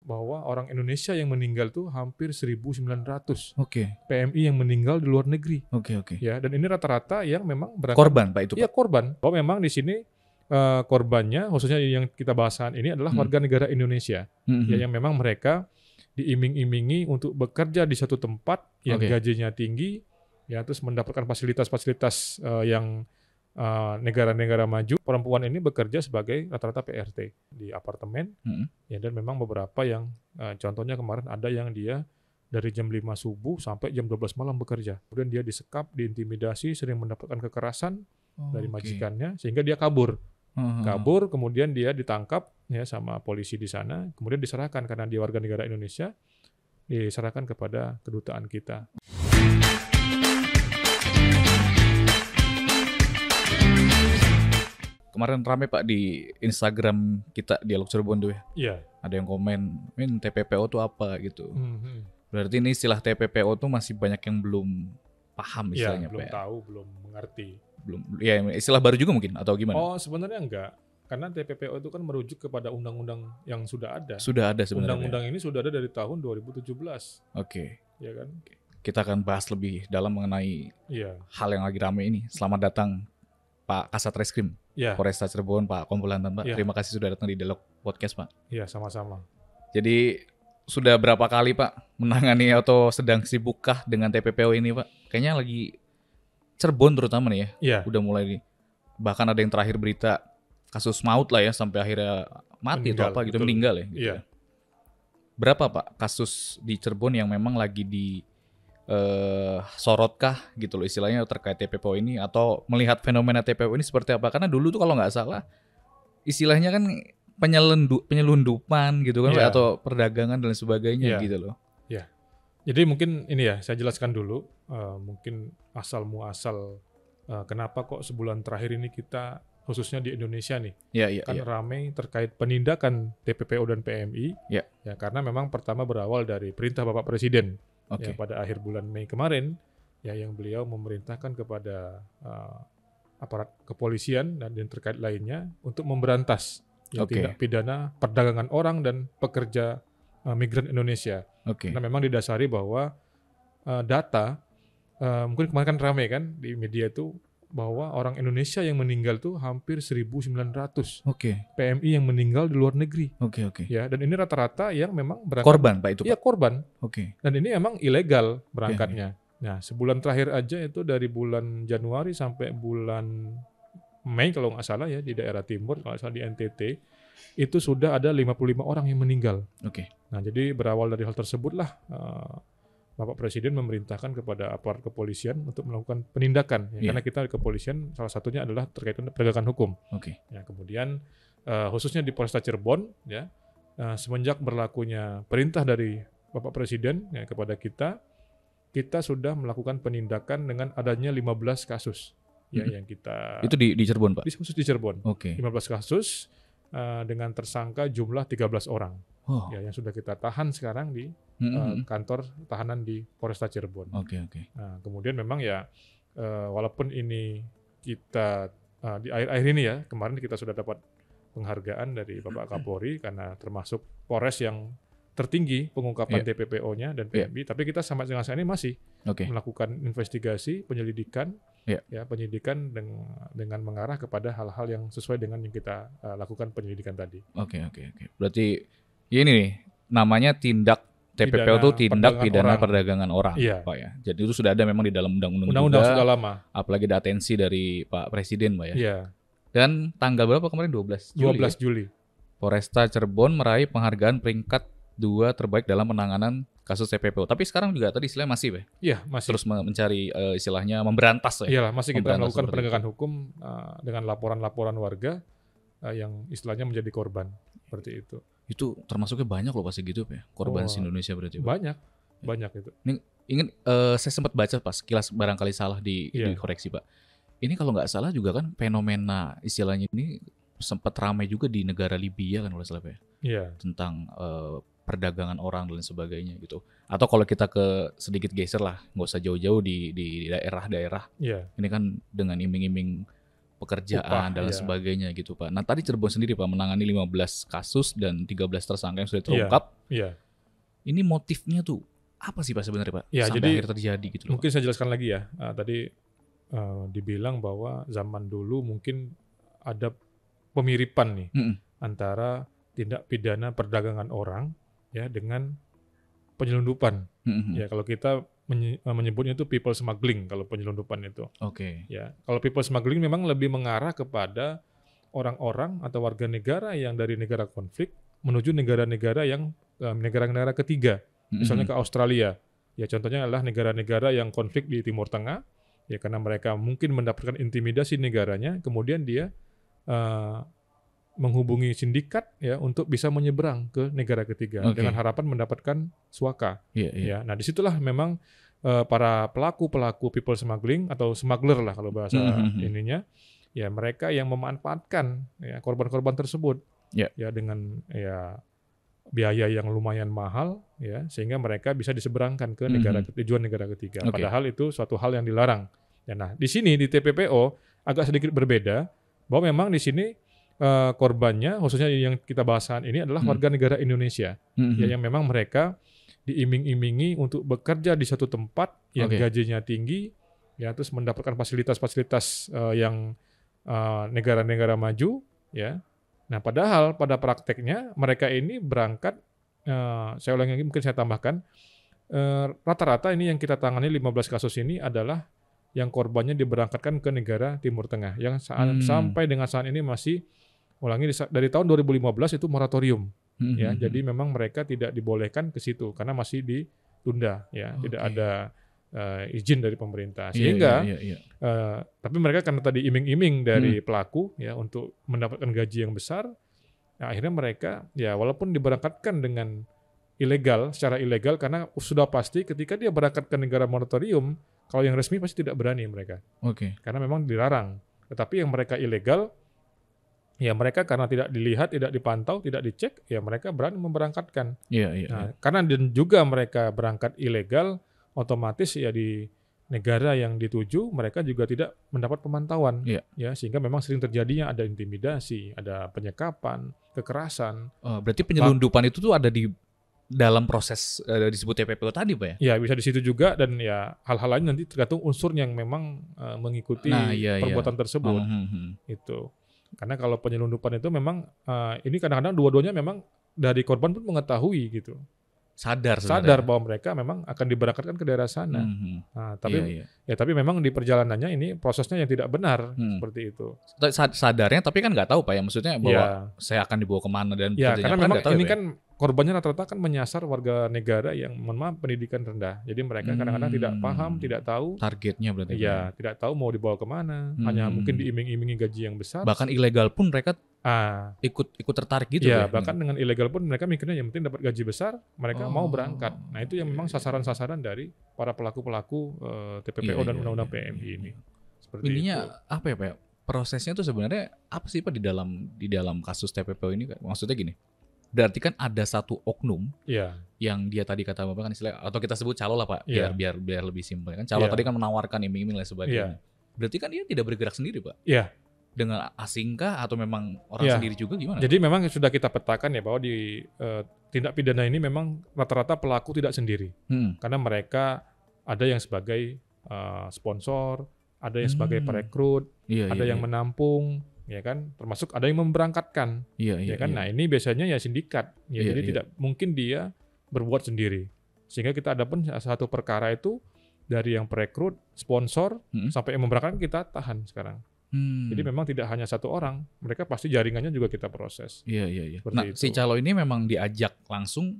bahwa orang Indonesia yang meninggal tuh hampir 1.900 Oke. PMI yang meninggal di luar negeri. Oke. Ya, dan ini rata-rata yang memang berangkat Korban Pak itu Iya, Pak? korban. Bahwa memang di sini korbannya, khususnya yang kita bahasan ini adalah warga negara Indonesia. Ya, yang memang mereka diiming-imingi untuk bekerja di satu tempat yang gajinya tinggi, ya, terus mendapatkan fasilitas-fasilitas yang negara-negara maju. Perempuan ini bekerja sebagai rata-rata PRT di apartemen, ya, dan memang beberapa yang contohnya kemarin ada yang dia dari jam 5 subuh sampai jam 12 malam bekerja. Kemudian dia disekap, diintimidasi, sering mendapatkan kekerasan dari majikannya sehingga dia kabur. Kemudian dia ditangkap ya sama polisi di sana, kemudian diserahkan karena dia warga negara Indonesia, diserahkan kepada kedutaan kita. Kemarin rame Pak di Instagram kita Dialog Cirebon tuh ya. Iya. Ada yang komen, TPPO tuh apa gitu. Berarti ini istilah TPPO tuh masih banyak yang belum paham istilahnya belum Pak. tahu, belum mengerti. Belum, ya istilah baru juga mungkin atau gimana? Oh, sebenarnya enggak. Karena TPPO itu kan merujuk kepada undang-undang yang sudah ada. Sudah ada sebenarnya. Undang-undang ini sudah ada dari tahun 2017. Oke. Ya kan? Kita akan bahas lebih dalam mengenai hal yang lagi rame ini. Selamat datang Pak Kasat Reskrim Polresta Cirebon, Pak Kompol-Lantan, Pak. Terima kasih sudah datang di Dialog Podcast, Pak. Iya, sama-sama. Jadi sudah berapa kali Pak menangani atau sedang sibukkah dengan TPPO ini, Pak? Kayaknya lagi Cirebon terutama nih ya. Iya. Udah mulai nih. Bahkan ada yang terakhir berita kasus maut lah ya sampai akhirnya mati atau apa gitu, meninggal ya. Gitu. Iya. Berapa Pak kasus di Cirebon yang memang lagi di sorotkah gitu loh istilahnya terkait TPPO ini, atau melihat fenomena TPPO ini seperti apa? Karena dulu tuh kalau nggak salah istilahnya kan penyelundupan gitu kan, atau perdagangan dan sebagainya gitu loh. Iya. Jadi mungkin ini ya saya jelaskan dulu mungkin asal muasal kenapa kok sebulan terakhir ini kita khususnya di Indonesia nih ramai terkait penindakan TPPO dan PMI ya karena memang pertama berawal dari perintah Bapak Presiden. Ya, pada akhir bulan Mei kemarin ya yang beliau memerintahkan kepada aparat kepolisian dan yang terkait lainnya untuk memberantas tindak pidana perdagangan orang dan pekerja migran Indonesia. Karena memang didasari bahwa data mungkin kemarin kan ramai kan di media itu bahwa orang Indonesia yang meninggal tuh hampir 1.900 PMI yang meninggal di luar negeri. Ya, dan ini rata-rata yang memang berangkat korban Pak itu Pak? Iya, korban. Dan ini emang ilegal berangkatnya. Nah, sebulan terakhir aja itu dari bulan Januari sampai bulan Mei kalau nggak salah ya di daerah timur, kalau nggak salah di NTT, itu sudah ada 55 orang yang meninggal. Nah, jadi berawal dari hal tersebutlah Bapak Presiden memerintahkan kepada aparat kepolisian untuk melakukan penindakan karena kita di kepolisian salah satunya adalah terkait dengan penegakan hukum. Ya, kemudian khususnya di Polresta Cirebon ya semenjak berlakunya perintah dari Bapak Presiden kepada kita sudah melakukan penindakan dengan adanya 15 kasus yang kita itu di Cirebon Pak? Khusus di Cirebon. 15 kasus dengan tersangka jumlah 13 orang. Ya, yang sudah kita tahan sekarang di kantor tahanan di Polresta Cirebon. Nah, kemudian memang ya walaupun ini kita di akhir-akhir ini ya kemarin kita sudah dapat penghargaan dari Bapak Kapolri karena termasuk Polres yang tertinggi pengungkapan TPPO-nya dan PMI, tapi kita sampai dengan saat ini masih melakukan investigasi, penyelidikan, penyidikan dengan mengarah kepada hal-hal yang sesuai dengan yang kita lakukan penyelidikan tadi. Berarti ini nih, namanya tindak TPPO itu tindak pidana perdagangan orang, Pak ya. Jadi itu sudah ada memang di dalam undang-undang sudah lama. Apalagi ada atensi dari Pak Presiden, Pak ya. Iya. Dan tanggal berapa kemarin? 12 Juli. Polresta Cirebon meraih penghargaan peringkat 2 terbaik dalam penanganan kasus TPPO. Tapi sekarang juga tadi istilahnya masih, Pak. Iya, masih. Terus mencari istilahnya memberantas ya. Iyalah, masih kita melakukan penegakan hukum dengan laporan-laporan warga yang istilahnya menjadi korban seperti itu. Itu termasuknya banyak loh pasti gitu Pak ya, korban Indonesia berarti Pak. Banyak itu. Ini saya sempat baca pas kilas barangkali salah dikoreksi Pak. Ini kalau nggak salah juga kan fenomena istilahnya ini sempat ramai juga di negara Libya kan kalau salah Pak ya. Iya. Tentang perdagangan orang dan sebagainya gitu. Atau kalau kita ke sedikit geser lah, nggak usah jauh-jauh di daerah-daerah. Iya. Ini kan dengan iming-iming pekerjaan dan sebagainya gitu Pak. Nah tadi Cirebon sendiri Pak menangani 15 kasus dan 13 tersangka yang sudah terungkap. Ini motifnya tuh apa sih Pak sebenarnya Pak? Sampai akhir terjadi gitu loh. Mungkin saya jelaskan lagi ya. Tadi dibilang bahwa zaman dulu mungkin ada pemiripan nih antara tindak pidana perdagangan orang ya dengan penyelundupan. Ya kalau kita menyebutnya itu people smuggling kalau penyelundupan itu. Ya, kalau people smuggling memang lebih mengarah kepada orang-orang atau warga negara yang dari negara konflik menuju negara-negara yang negara-negara ketiga. Misalnya ke Australia. Ya contohnya adalah negara-negara yang konflik di Timur Tengah. Ya karena mereka mungkin mendapatkan intimidasi negaranya, kemudian dia menghubungi sindikat ya untuk bisa menyeberang ke negara ketiga dengan harapan mendapatkan suaka. Ya, nah disitulah memang para pelaku people smuggling atau smuggler lah kalau bahasa ininya, ya mereka yang memanfaatkan ya korban-korban tersebut ya dengan ya biaya yang lumayan mahal ya sehingga mereka bisa diseberangkan ke tujuan negara ketiga. Padahal itu suatu hal yang dilarang. Ya, nah di sini di TPPO agak sedikit berbeda bahwa memang di sini korbannya, khususnya yang kita bahaskan ini adalah warga negara Indonesia, ya, yang memang mereka diiming-imingi untuk bekerja di satu tempat yang gajinya tinggi, ya, terus mendapatkan fasilitas-fasilitas yang negara-negara maju, ya. Nah, padahal pada prakteknya mereka ini berangkat, saya ulangi lagi, mungkin saya tambahkan, rata-rata ini yang kita tangani 15 kasus ini adalah yang korbannya diberangkatkan ke negara Timur Tengah, yang sampai dengan saat ini masih dari tahun 2015 itu moratorium, ya. Jadi memang mereka tidak dibolehkan ke situ karena masih ditunda, ya, tidak ada izin dari pemerintah. Sehingga, tapi mereka karena tadi iming-iming dari pelaku, ya, untuk mendapatkan gaji yang besar, ya, akhirnya mereka, ya, walaupun diberangkatkan dengan secara ilegal, karena sudah pasti ketika dia berangkat ke negara moratorium, kalau yang resmi pasti tidak berani mereka, karena memang dilarang. Tetapi yang mereka ilegal, ya mereka karena tidak dilihat, tidak dipantau, tidak dicek, ya mereka berani memberangkatkan. Nah, karena dan juga mereka berangkat ilegal, otomatis ya di negara yang dituju mereka juga tidak mendapat pemantauan, ya sehingga memang sering terjadinya ada intimidasi, ada penyekapan, kekerasan. Berarti penyelundupan itu tuh ada di dalam proses disebut TPPO tadi Pak ya? Ya bisa di situ juga, dan ya hal-hal lain nanti tergantung unsur yang memang mengikuti perbuatan tersebut. Itu. Karena kalau penyelundupan itu memang ini kadang-kadang dua-duanya memang dari korban pun mengetahui gitu. Sadar bahwa mereka memang akan diberangkatkan ke daerah sana. Nah, tapi memang di perjalanannya ini prosesnya yang tidak benar seperti itu. Sadarnya tapi kan nggak tahu Pak ya, maksudnya bahwa saya akan dibawa kemana dan karena memang ini kan korbannya rata-rata kan menyasar warga negara yang pendidikan rendah. Jadi mereka kadang-kadang tidak paham, tidak tahu targetnya berarti. Iya, tidak tahu mau dibawa kemana, hanya mungkin diiming-imingi gaji yang besar. Bahkan ilegal pun mereka ikut tertarik gitu ya. Bahkan dengan ilegal pun mereka mikirnya yang penting dapat gaji besar, mereka mau berangkat. Nah, itu yang memang sasaran-sasaran dari para pelaku-pelaku TPPO dan Undang-Undang PMI ini. Seperti ininya itu. Apa ya Pak? Prosesnya tuh sebenarnya apa sih Pak di dalam kasus TPPO ini? Maksudnya gini. Berarti kan ada satu oknum yang dia tadi kata Bapak kan istilah, atau kita sebut calo lah Pak, biar lebih simpel kan. Calo tadi kan menawarkan iming-iming dan sebagainya. Berarti kan dia tidak bergerak sendiri Pak. Dengan asingkah atau memang orang sendiri juga gimana? Jadi memang sudah kita petakan ya bahwa di tindak pidana ini memang rata-rata pelaku tidak sendiri. Karena mereka ada yang sebagai sponsor, ada yang sebagai perekrut, ada yang menampung, ya kan, termasuk ada yang memberangkatkan, kan. Nah ini biasanya ya sindikat, jadi tidak mungkin dia berbuat sendiri. Sehingga kita ada pun satu perkara itu dari yang perekrut, sponsor, sampai yang memberangkatkan kita tahan sekarang. Jadi memang tidak hanya satu orang, mereka pasti jaringannya juga kita proses. Nah itu. Si calo ini memang diajak langsung,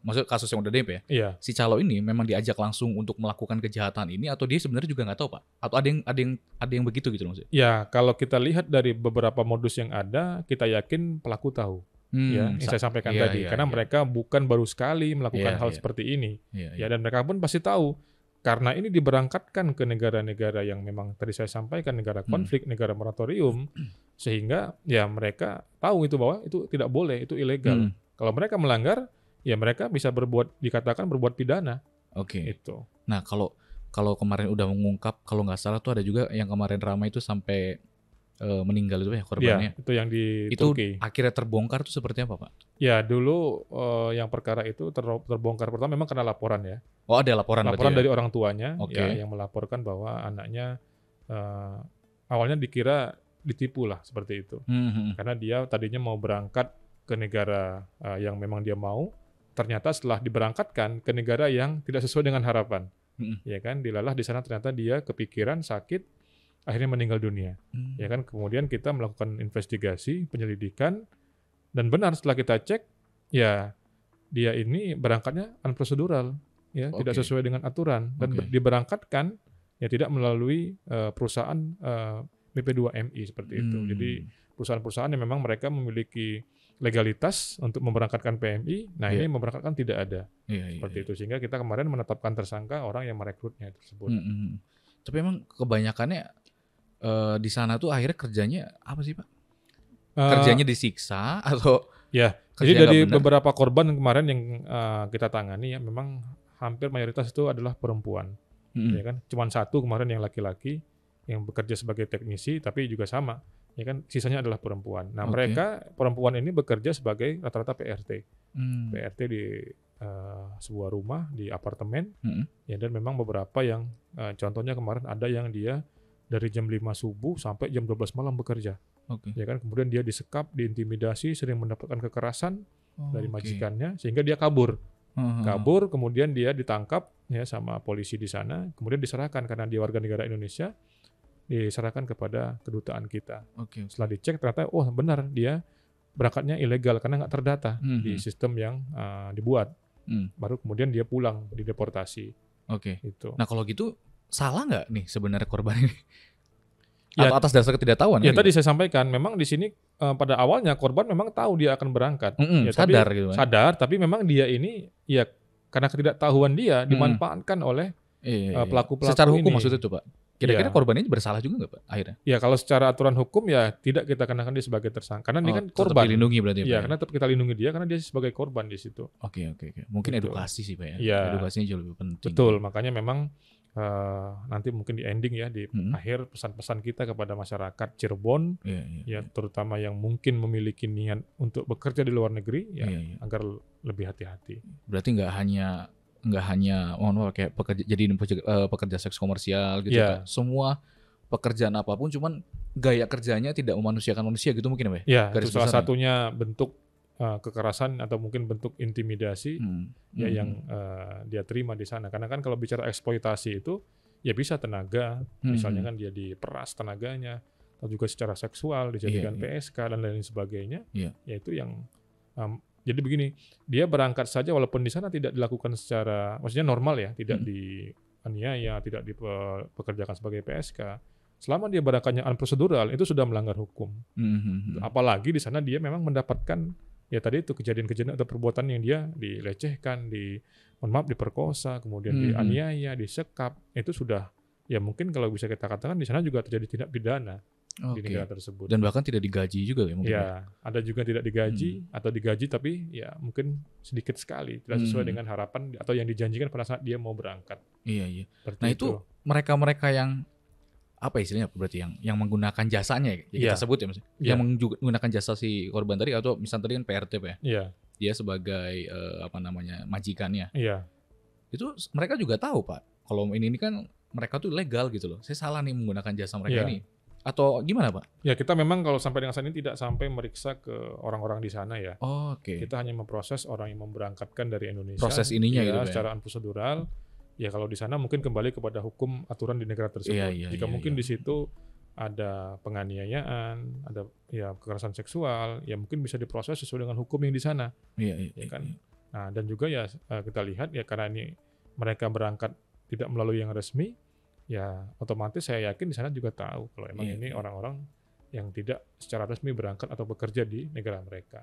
maksud kasus yang udah DP ya? Si calo ini memang diajak langsung untuk melakukan kejahatan ini, atau dia sebenarnya juga nggak tahu Pak? Atau ada yang begitu gitu maksudnya? Ya kalau kita lihat dari beberapa modus yang ada, kita yakin pelaku tahu. Yang saya sampaikan tadi, karena mereka bukan baru sekali melakukan hal seperti ini. Dan mereka pun pasti tahu. Karena ini diberangkatkan ke negara-negara yang memang tadi saya sampaikan, negara konflik, negara moratorium, sehingga ya mereka tahu itu bahwa itu tidak boleh, itu ilegal. Kalau mereka melanggar, ya mereka bisa dikatakan berbuat pidana. Itu. Nah kalau kemarin udah mengungkap, kalau nggak salah tuh ada juga yang kemarin ramai itu sampai meninggal itu ya korbannya. Ya, itu yang di itu Turki. Akhirnya terbongkar itu seperti apa, Pak? Ya, dulu yang perkara itu terbongkar pertama memang karena laporan ya. Oh, ada laporan dari orang tuanya ya, yang melaporkan bahwa anaknya awalnya dikira ditipu lah seperti itu. Karena dia tadinya mau berangkat ke negara yang memang dia mau, ternyata setelah diberangkatkan ke negara yang tidak sesuai dengan harapan. Ya kan, dilalah di sana ternyata dia kepikiran, sakit, akhirnya meninggal dunia. Ya kan, kemudian kita melakukan investigasi, penyelidikan, dan benar setelah kita cek, ya dia ini berangkatnya unprocedural, ya tidak sesuai dengan aturan, dan diberangkatkan ya tidak melalui perusahaan BP2MI seperti itu. Jadi perusahaan-perusahaan yang memang mereka memiliki legalitas untuk memberangkatkan PMI, nah ini memberangkatkan tidak ada. Seperti itu, sehingga kita kemarin menetapkan tersangka orang yang merekrutnya tersebut. Tapi emang kebanyakannya di sana tuh akhirnya kerjanya apa sih, Pak? Kerjanya disiksa atau ya? Jadi dari beberapa korban kemarin yang kita tangani ya memang hampir mayoritas itu adalah perempuan. Ya kan, cuma satu kemarin yang laki-laki yang bekerja sebagai teknisi, tapi juga sama, ya kan, sisanya adalah perempuan. Nah mereka perempuan ini bekerja sebagai rata-rata PRT, PRT di sebuah rumah di apartemen, ya, dan memang beberapa yang contohnya kemarin ada yang dia dari jam 5 subuh sampai jam 12 malam bekerja, ya kan, kemudian dia disekap, diintimidasi, sering mendapatkan kekerasan dari majikannya, sehingga dia kabur, kemudian dia ditangkap ya sama polisi di sana, kemudian diserahkan karena dia warga negara Indonesia, diserahkan kepada kedutaan kita. Setelah dicek ternyata benar dia berangkatnya ilegal karena nggak terdata di sistem yang dibuat. Baru kemudian dia pulang, dideportasi. Itu. Nah kalau gitu salah nggak nih sebenarnya korban ini? Ya, atau atas dasar ketidaktahuan? Ya tadi saya sampaikan, memang di sini pada awalnya korban memang tahu dia akan berangkat. Ya, sadar gitu kan? Sadar, tapi memang dia ini ya karena ketidaktahuan dia dimanfaatkan oleh pelaku-pelaku secara hukum ini. Maksudnya tuh, Pak? Kira-kira korban ini bersalah juga nggak, Pak, akhirnya? Ya kalau secara aturan hukum ya tidak kita kenakan dia sebagai tersangka, karena dia kan korban. Tetap dilindungi berarti ya, Pak? Ya, karena tetap kita lindungi dia karena dia sebagai korban di situ. Oke. Mungkin gitu. Edukasi sih, Pak ya. Edukasinya jauh lebih penting. Betul, makanya memang nanti mungkin di ending ya, di akhir pesan-pesan kita kepada masyarakat Cirebon, ya terutama yang mungkin memiliki niat untuk bekerja di luar negeri, agar lebih hati-hati. Berarti nggak hanya kayak pekerja seks komersial gitu kan. Semua pekerjaan apapun, cuman gaya kerjanya tidak memanusiakan manusia gitu mungkin, Pak? Ya, itu salah satunya bentuk kekerasan atau mungkin bentuk intimidasi yang dia terima di sana. Karena kan kalau bicara eksploitasi itu ya bisa tenaga, misalnya kan dia diperas tenaganya, atau juga secara seksual dijadikan PSK dan lain sebagainya. Yaitu yang jadi begini, dia berangkat saja walaupun di sana tidak dilakukan secara, maksudnya normal ya, tidak dianiaya, tidak dipekerjakan sebagai PSK. Selama dia berangkatnya unprocedural, itu sudah melanggar hukum. Apalagi di sana dia memang mendapatkan ya tadi itu kejadian-kejadian atau perbuatan yang dia dilecehkan, diperkosa, kemudian dianiaya, disekap, itu sudah ya mungkin kalau bisa kita katakan di sana juga terjadi tindak pidana. Di negara tersebut. Dan bahkan tidak digaji juga ya mungkin? Ya, ada juga tidak digaji atau digaji tapi ya mungkin sedikit sekali, tidak sesuai dengan harapan atau yang dijanjikan pada saat dia mau berangkat. Iya. Nah itu mereka-mereka yang apa istilahnya berarti yang menggunakan jasanya kita sebut ya maksudnya. Yang menggunakan jasa si korban tadi, atau misalnya tadi kan PRT Pak ya? Iya. Dia sebagai majikannya. Iya. Itu mereka juga tahu Pak, kalau ini kan mereka tuh legal gitu loh. Saya salah nih menggunakan jasa mereka ini. Atau gimana Pak? Ya kita memang kalau sampai dengan saat ini tidak sampai meriksa ke orang-orang di sana ya. Kita hanya memproses orang yang memberangkatkan dari Indonesia. Proses ininya gitu secara unprocedural. Ya kalau di sana mungkin kembali kepada hukum aturan di negara tersebut. Jika mungkin di situ ada penganiayaan, ada kekerasan seksual, ya mungkin bisa diproses sesuai dengan hukum yang di sana. Kan? Nah, dan juga ya kita lihat ya karena ini mereka berangkat tidak melalui yang resmi, ya otomatis saya yakin di sana juga tahu kalau emang ini orang-orang yang tidak secara resmi berangkat atau bekerja di negara mereka.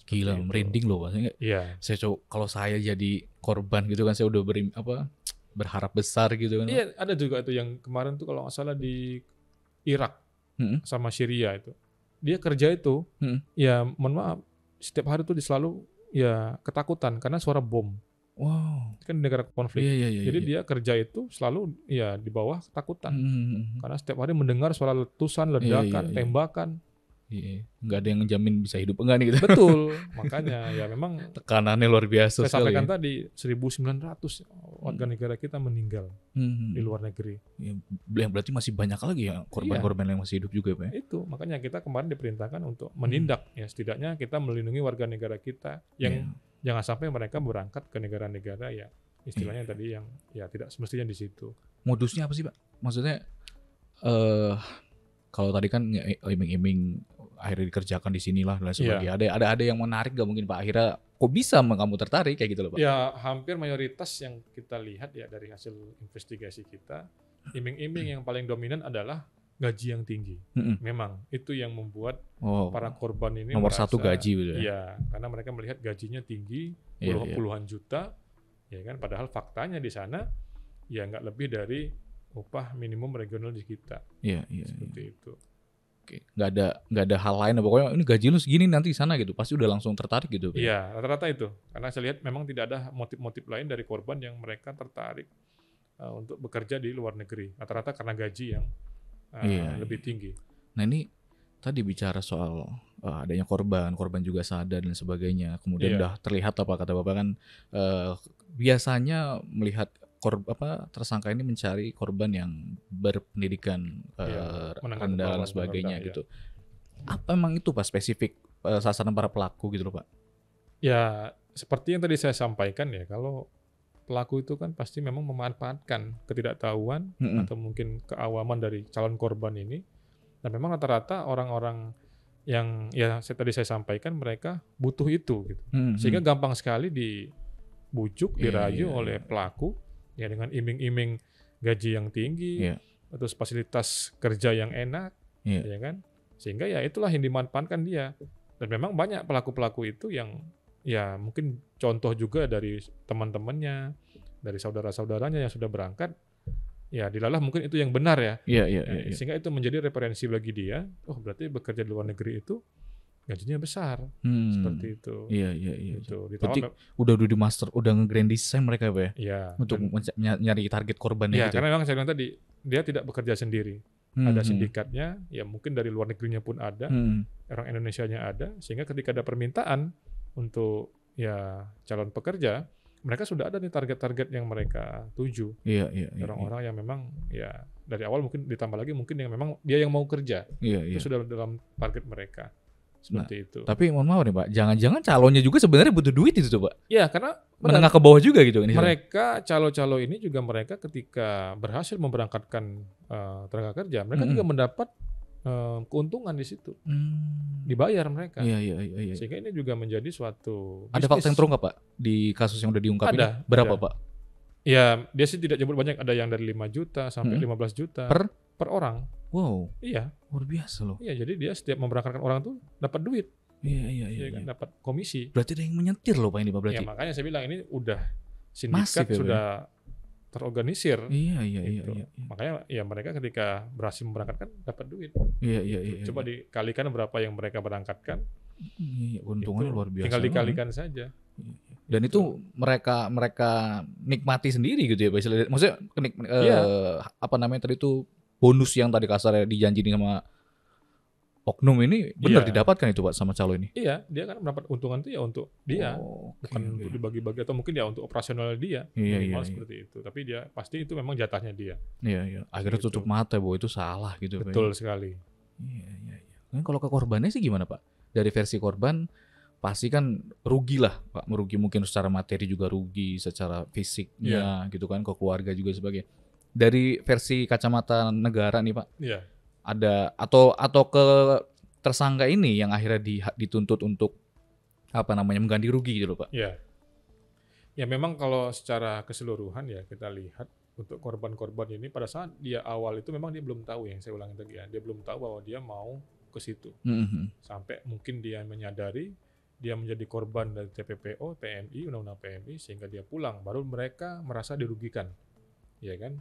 Gila, merinding loh Pak. Saya kalau saya jadi korban gitu kan, saya udah berharap besar gitu kan. Iya, ada juga itu yang kemarin tuh kalau nggak salah di Irak sama Syria itu. Dia kerja itu, ya mohon maaf, setiap hari tuh selalu ya ketakutan karena suara bom. Wow. Kan negara konflik. Jadi iya. dia kerja itu selalu ya di bawah ketakutan. Karena setiap hari mendengar suara letusan, ledakan, tembakan. Iya, nggak ada yang ngejamin bisa hidup enggak nih gitu. Betul, makanya ya memang tekanannya luar biasa saya sekali. Saya sampaikan tadi 1.900 warga negara kita meninggal di luar negeri. Ya, yang berarti masih banyak lagi ya korban-korban yang masih hidup juga, Pak. Itu makanya kita kemarin diperintahkan untuk menindak ya, setidaknya kita melindungi warga negara kita yang jangan sampai mereka berangkat ke negara-negara ya istilahnya tadi yang ya tidak semestinya di situ. Modusnya apa sih, Pak? Maksudnya kalau tadi kan iming-iming akhirnya dikerjakan di sinilah dan sebagainya. Ada yang menarik gak mungkin Pak? Akhirnya kok bisa kamu tertarik kayak gitu loh Pak? Ya hampir mayoritas yang kita lihat ya dari hasil investigasi kita, iming-iming yang paling dominan adalah gaji yang tinggi. Memang itu yang membuat para korban ini nomor satu gaji gitu ya. Iya, karena mereka melihat gajinya tinggi, puluhan juta, ya kan. Padahal faktanya di sana ya nggak lebih dari upah minimum regional di kita. Iya. Seperti itu. Oke, nggak ada hal lain, pokoknya ini gaji lu segini nanti di sana gitu, pasti udah langsung tertarik gitu. Iya, rata-rata itu. Karena saya lihat memang tidak ada motif-motif lain dari korban yang mereka tertarik untuk bekerja di luar negeri. Rata-rata karena gaji yang lebih tinggi. Nah ini tadi bicara soal adanya korban juga sadar dan sebagainya. Kemudian udah terlihat apa kata Bapak kan biasanya melihat tersangka ini mencari korban yang berpendidikan rendah dan sebagainya gitu. Apa emang itu Pak spesifik sasaran para pelaku gitu loh Pak? Ya seperti yang tadi saya sampaikan ya, kalau pelaku itu kan pasti memang memanfaatkan ketidaktahuan atau mungkin keawaman dari calon korban ini. Dan memang rata-rata orang-orang yang ya tadi saya sampaikan mereka butuh itu gitu. Sehingga gampang sekali dibujuk, dirayu oleh pelaku ya dengan iming-iming gaji yang tinggi, terus fasilitas kerja yang enak, ya kan? Sehingga ya itulah yang dimanfaatkan dia. Dan memang banyak pelaku-pelaku itu yang ya mungkin contoh juga dari teman-temannya, dari saudara-saudaranya yang sudah berangkat, ya dilalah mungkin itu yang benar ya. Sehingga itu menjadi referensi bagi dia. Oh berarti bekerja di luar negeri itu gajinya besar, seperti itu. Iya. Itu. Berarti udah di master, udah nge-grand design mereka Pak ya? Iya. Untuk nyari target korbannya gitu. Iya, karena memang saya bilang tadi, dia tidak bekerja sendiri. Ada sindikatnya, ya mungkin dari luar negerinya pun ada, orang Indonesianya ada, sehingga ketika ada permintaan untuk ya calon pekerja, mereka sudah ada nih target-target yang mereka tuju. Iya. Orang-orang yang memang ya dari awal mungkin ditambah lagi mungkin yang memang dia yang mau kerja. Itu sudah dalam target mereka. Seperti itu. Tapi mohon maaf nih Pak, jangan-jangan calonnya juga sebenarnya butuh duit itu tuh Pak? Iya, karena menengah ke bawah juga gitu. Mereka calo-calo ini juga mereka ketika berhasil memberangkatkan tenaga kerja, mereka juga mendapat keuntungan di situ. Dibayar mereka. Iya. Sehingga ini juga menjadi suatu bisnis. Ada fakta yang terungkap Pak di kasus yang udah diungkap ini? Berapa Pak? Ya, dia sih tidak nyebut banyak, ada yang dari 5 juta sampai 15 juta per orang. Wow. Iya. Luar biasa loh. Iya, jadi dia setiap memberangkatkan orang tuh dapat duit. Iya. Kan, dapat komisi. Berarti ada yang menyetir loh Pak ini Pak berarti. Ya makanya saya bilang ini udah sindikat sudah terorganisir. Iya. Makanya ya mereka ketika berhasil memberangkatkan dapat duit. Iya. Coba dikalikan berapa yang mereka berangkatkan. Iya, untungnya luar biasa. Tinggal dikalikan saja. Dan itu mereka nikmati sendiri gitu ya Pak. Maksudnya apa namanya tadi itu bonus yang tadi kasarnya dijanjiin sama oknum ini benar didapatkan itu Pak sama calo ini? Iya, dia kan mendapat untungan itu ya untuk dia, bukan untuk dibagi-bagi atau mungkin ya untuk operasional dia. Iya. Seperti itu. Tapi dia pasti itu memang jatahnya dia. Iya. Akhirnya tutup mata bahwa itu salah gitu. Betul sekali. Iya. Nah, kalau ke korbannya sih gimana Pak? Dari versi korban pasti kan rugi lah Pak, merugi mungkin secara materi juga rugi, secara fisiknya gitu kan, ke keluarga juga sebagainya. Dari versi kacamata negara nih Pak, ada atau ke tersangka ini yang akhirnya dituntut untuk mengganti rugi gitu loh Pak? Iya. Ya memang kalau secara keseluruhan ya kita lihat untuk korban-korban ini pada saat dia awal itu memang dia belum tahu, yang saya ulangi tadi ya, dia belum tahu bahwa dia mau ke situ. Sampai mungkin dia menyadari dia menjadi korban dari TPPO, PMI, undang-undang PMI, sehingga dia pulang, baru mereka merasa dirugikan. Ya kan?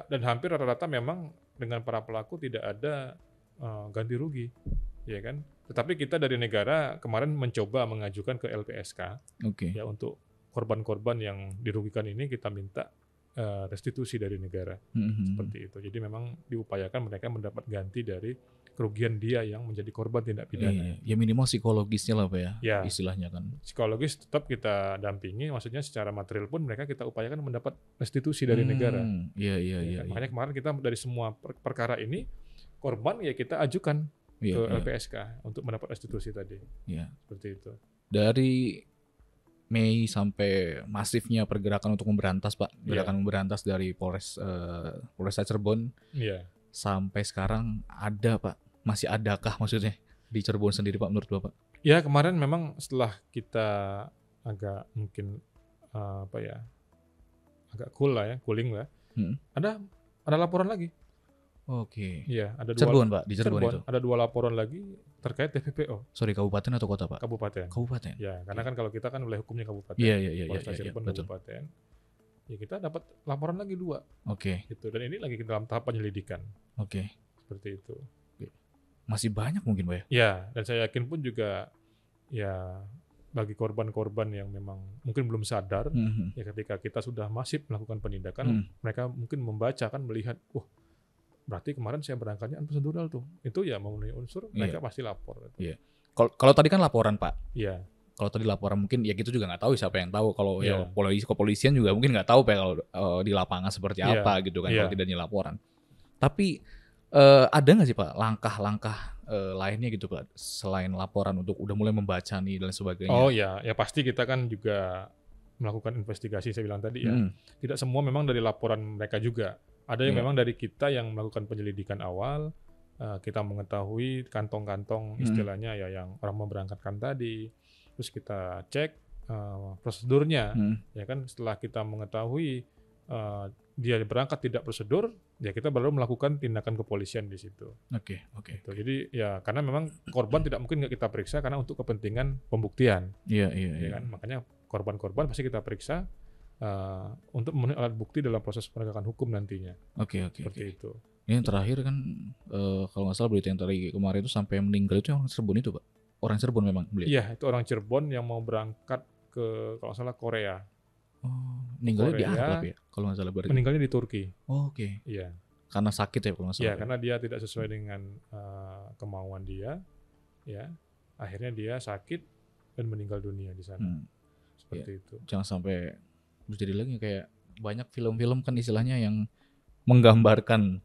Dan hampir rata-rata memang dengan para pelaku tidak ada ganti rugi, ya kan? Tetapi kita dari negara kemarin mencoba mengajukan ke LPSK, ya untuk korban-korban yang dirugikan ini kita minta restitusi dari negara. Seperti itu. Jadi memang diupayakan mereka mendapat ganti dari kerugian dia yang menjadi korban tindak pidana. Ya minimal psikologisnya lah Pak ya, istilahnya kan. Psikologis tetap kita dampingi, maksudnya secara material pun mereka kita upayakan mendapat restitusi dari negara. Iya. Makanya kemarin kita dari semua perkara ini, korban ya kita ajukan ke LPSK untuk mendapat restitusi tadi. Seperti itu. Dari Mei sampai masifnya pergerakan untuk memberantas Pak, memberantas dari Polres Cirebon sampai sekarang ada Pak, masih adakah maksudnya di Cirebon sendiri Pak menurut Bapak? Ya kemarin memang setelah kita agak mungkin agak cooling lah, ada laporan lagi. Oke. Iya, ada Cirebon Pak, di Cirebon itu. Ada 2 laporan lagi terkait TPPO. Sorry, kabupaten atau kota Pak? Kabupaten. Ya, karena kan kalau kita kan wilayah hukumnya kabupaten. Iya. Cirebon kabupaten. Ya kita dapat laporan lagi 2. Oke. Gitu. Dan ini lagi dalam tahap penyelidikan. Oke. Seperti itu. Masih banyak mungkin Pak ya? Ya, dan saya yakin pun juga ya bagi korban-korban yang memang mungkin belum sadar, ya ketika kita sudah masif melakukan penindakan, mereka mungkin membaca kan melihat, berarti kemarin saya berangkatnya prosedural tuh. Itu ya memenuhi unsur, mereka pasti lapor. Iya. Kalau tadi kan laporan Pak. Iya. Kalau tadi laporan mungkin ya gitu juga nggak tahu siapa yang tahu. Kalau ya kepolisian juga mungkin nggak tahu Pak kalau di lapangan seperti apa gitu kan kalau tidak laporan. Tapi ada nggak sih Pak langkah-langkah lainnya gitu Pak selain laporan untuk udah mulai membaca nih dan sebagainya? Oh ya pasti kita kan juga melakukan investigasi saya bilang tadi ya. Tidak semua memang dari laporan mereka juga. Ada yang memang dari kita yang melakukan penyelidikan awal, kita mengetahui kantong-kantong istilahnya ya yang orang memberangkatkan tadi, terus kita cek prosedurnya, ya kan setelah kita mengetahui dia berangkat tidak prosedur, ya kita baru melakukan tindakan kepolisian di situ. Oke. Gitu. Jadi ya karena memang korban tidak mungkin nggak kita periksa karena untuk kepentingan pembuktian. Iya. Kan? Makanya korban-korban pasti kita periksa. Untuk memenuhi alat bukti dalam proses penegakan hukum nantinya. Oke. Seperti itu. Ini yang terakhir kan kalau nggak salah berita yang tadi kemarin itu sampai meninggal itu orang Cirebon itu Pak? Orang Cirebon memang beliau? Iya, itu orang Cirebon yang mau berangkat ke kalau nggak salah Korea. Oh, meninggalnya di Arab ya? Kalau nggak salah berarti. Meninggalnya di Turki. Oh, Oke. Iya. Karena sakit ya kalau nggak salah. Iya, karena dia tidak sesuai dengan kemauan dia. Ya, akhirnya dia sakit dan meninggal dunia di sana. Seperti itu. Jangan sampai jadi lagi kayak banyak film-film kan istilahnya yang menggambarkan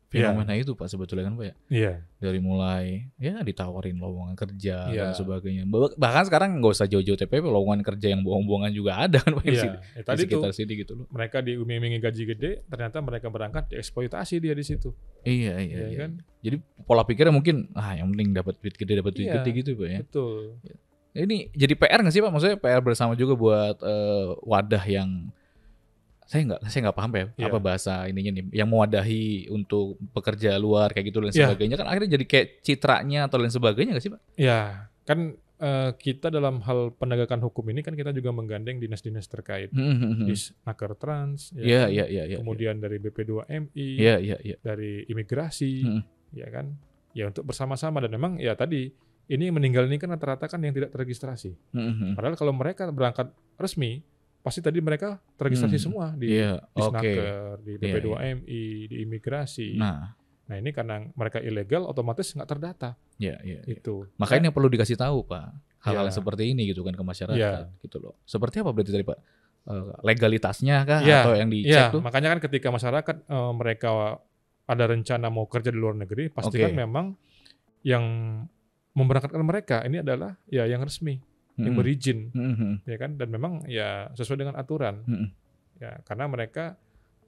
fenomena itu Pak sebetulnya kan Pak ya. Iya. Dari mulai ya ditawarin lowongan kerja dan sebagainya. Bahkan sekarang nggak usah jauh-jauh TPP, lowongan kerja yang bohong-bohongan juga ada kan Pak di tadi sekitar tuh, sini gitu loh. Mereka diiming-imingi gaji gede, ternyata mereka berangkat dieksploitasi dia di situ. Iya. Kan? Jadi pola pikirnya mungkin yang penting dapat duit gede gitu Pak ya. Betul. Ini jadi PR nggak sih Pak? Maksudnya PR bersama juga buat wadah yang saya nggak paham ya apa bahasa ininya nih yang mewadahi untuk pekerja luar kayak gitu dan sebagainya kan akhirnya jadi kayak citranya atau lain sebagainya nggak sih Pak? Ya kan kita dalam hal penegakan hukum ini kan kita juga menggandeng dinas-dinas terkait, Disnaker Trans, kemudian dari BP2MI, dari imigrasi, ya kan, ya untuk bersama-sama dan memang ya tadi. Ini meninggal ini kan rata-rata kan yang tidak terregistrasi. Padahal kalau mereka berangkat resmi, pasti tadi mereka terregistrasi semua di Disnaker, di BP2MI, di imigrasi. Nah ini karena mereka ilegal, otomatis nggak terdata. Itu. Makanya perlu dikasih tahu Pak hal-hal seperti ini gitu kan ke masyarakat gitu loh. Seperti apa berarti tadi Pak? Legalitasnya kah atau yang dicek tuh? Makanya kan ketika masyarakat mereka ada rencana mau kerja di luar negeri, pastikan memang yang memberangkatkan mereka ini adalah ya yang resmi, yang berizin, ya kan, dan memang ya sesuai dengan aturan, ya karena mereka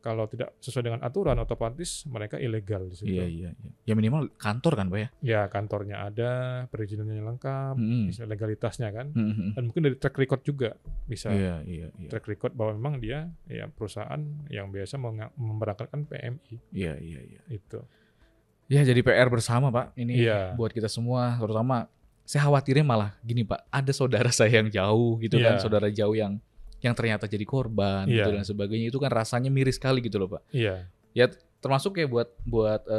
kalau tidak sesuai dengan aturan otomatis mereka ilegal di situ. Iya. Ya minimal kantor kan Pak ya? Ya kantornya ada, perizinannya lengkap, legalitasnya kan, dan mungkin dari track record juga bisa. Iya. Track record bahwa memang dia ya perusahaan yang biasa memberangkatkan PMI. Iya. Itu. Ya jadi PR bersama Pak ini buat kita semua, terutama saya khawatirnya malah gini Pak, ada saudara saya yang jauh gitu kan, saudara jauh yang ternyata jadi korban gitu dan sebagainya, itu kan rasanya miris sekali gitu loh Pak. Ya termasuk ya buat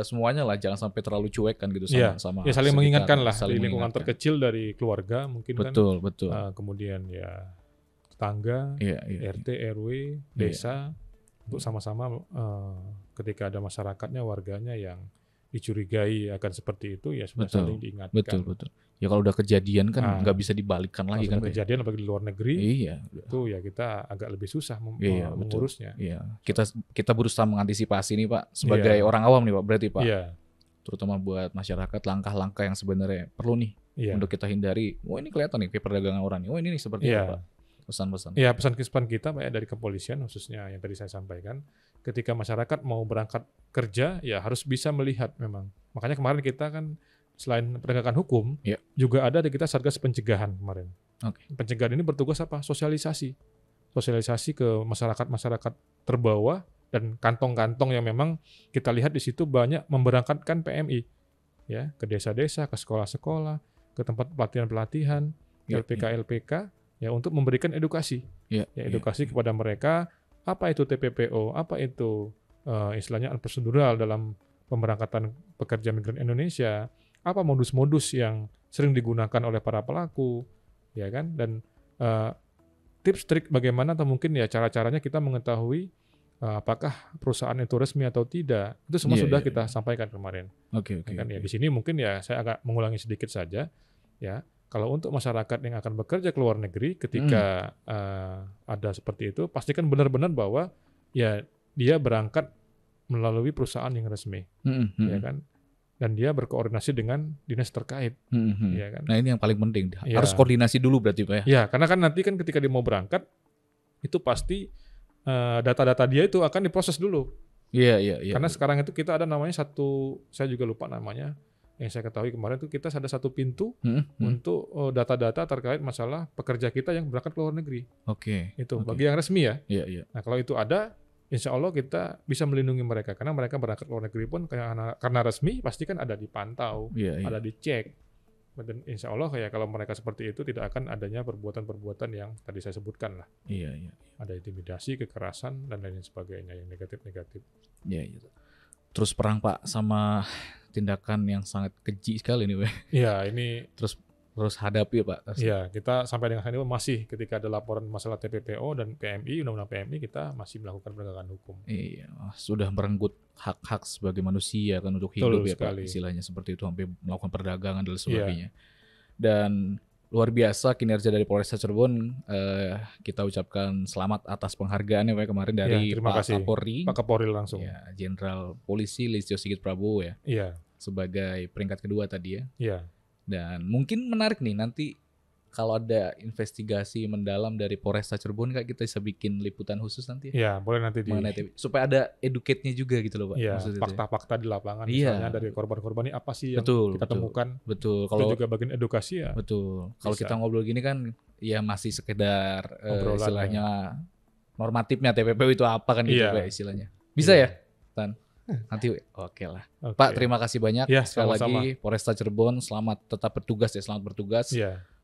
semuanya lah, jangan sampai terlalu cuek kan gitu sama ya saling mengingatkan lah di lingkungan terkecil dari keluarga mungkin betul. Kemudian ya tetangga, RT, RW, desa, untuk sama-sama ketika ada masyarakatnya, warganya yang dicurigai akan seperti itu, ya sudah saling diingatkan. Betul. Ya kalau udah kejadian kan nggak bisa dibalikkan lagi kan. Kejadian apalagi di luar negeri, itu ya kita agak lebih susah mengurusnya. Iya. Kita berusaha mengantisipasi nih Pak sebagai orang awam nih Pak, berarti Pak. Iya. Terutama buat masyarakat, langkah-langkah yang sebenarnya perlu nih untuk kita hindari. Oh ini kelihatan nih kayak perdagangan orang nih. Oh ini nih seperti apa? Pesan-pesan. Iya, pesan-pesan kita Pak ya dari kepolisian khususnya yang tadi saya sampaikan. Ketika masyarakat mau berangkat kerja, ya harus bisa melihat memang. Makanya kemarin kita kan selain penegakan hukum, juga ada di kita Satgas Pencegahan kemarin. Pencegahan ini bertugas apa? Sosialisasi ke masyarakat terbawah dan kantong-kantong yang memang kita lihat di situ banyak memberangkatkan PMI, ya, ke desa-desa, ke sekolah-sekolah, ke tempat pelatihan-pelatihan, LPK, ya, untuk memberikan edukasi, edukasi kepada mereka apa itu TPPO, apa itu istilahnya prosedural dalam pemberangkatan pekerja migran Indonesia, apa modus-modus yang sering digunakan oleh para pelaku, ya kan, dan tips trik bagaimana atau mungkin ya cara-caranya kita mengetahui apakah perusahaan itu resmi atau tidak, itu semua sudah kita sampaikan kemarin. Kan ya di sini mungkin ya saya agak mengulangi sedikit saja, ya. Kalau untuk masyarakat yang akan bekerja ke luar negeri, ketika ada seperti itu, pastikan benar-benar bahwa ya dia berangkat melalui perusahaan yang resmi, ya kan. Dan dia berkoordinasi dengan dinas terkait, ya kan. Nah ini yang paling penting, harus koordinasi dulu berarti Pak ya. Ya, karena kan nanti kan ketika dia mau berangkat, itu pasti data-data dia itu akan diproses dulu. Iya. Karena sekarang itu kita ada namanya saya juga lupa namanya, yang saya ketahui kemarin itu kita ada satu pintu untuk data-data terkait masalah pekerja kita yang berangkat ke luar negeri. Itu bagi yang resmi ya. Nah kalau itu ada, insya Allah kita bisa melindungi mereka karena mereka berangkat ke luar negeri pun karena resmi pasti kan ada dipantau, ada dicek. Dan insya Allah ya kalau mereka seperti itu tidak akan adanya perbuatan-perbuatan yang tadi saya sebutkan lah. Ada intimidasi, kekerasan dan lain sebagainya yang negatif-negatif. Terus perang Pak sama tindakan yang sangat keji sekali nih Pak. Iya ini terus hadapi Pak. Iya, kita sampai dengan saat ini masih ketika ada laporan masalah TPPO dan PMI, undang-undang PMI, kita masih melakukan penegakan hukum. Iya, sudah merenggut hak-hak sebagai manusia kan untuk hidup ya Pak, istilahnya seperti itu, sampai melakukan perdagangan dan sebagainya. Dan luar biasa kinerja dari Polresta Cirebon, kita ucapkan selamat atas penghargaan ya Pak kemarin dari Pak Kapolri langsung. Ya, Jenderal Polisi Listio Sigit Prabowo ya. Sebagai peringkat kedua tadi ya. Dan mungkin menarik nih nanti kalau ada investigasi mendalam dari Polresta Cirebon Kak, kita bisa bikin liputan khusus nanti. Iya, boleh nanti supaya ada educate-nya juga gitu loh Pak. Iya, fakta-fakta di lapangan misalnya dari korban-korban ini apa sih yang kita temukan. Betul. Kalau juga bagian edukasi ya. Betul. Kalau kita ngobrol gini kan ya masih sekedar istilahnya normatifnya TPPO itu apa kan gitu Pak istilahnya. Bisa ya, Tan? Nanti oke lah. Pak, terima kasih banyak sekali lagi Polresta Cirebon, selamat tetap bertugas ya, selamat bertugas.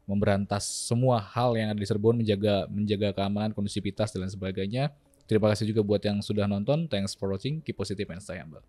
Memberantas semua hal yang ada di Cirebon, menjaga keamanan, kondusivitas dan lain sebagainya. Terima kasih juga buat yang sudah nonton. Thanks for watching. Keep positive and stay humble.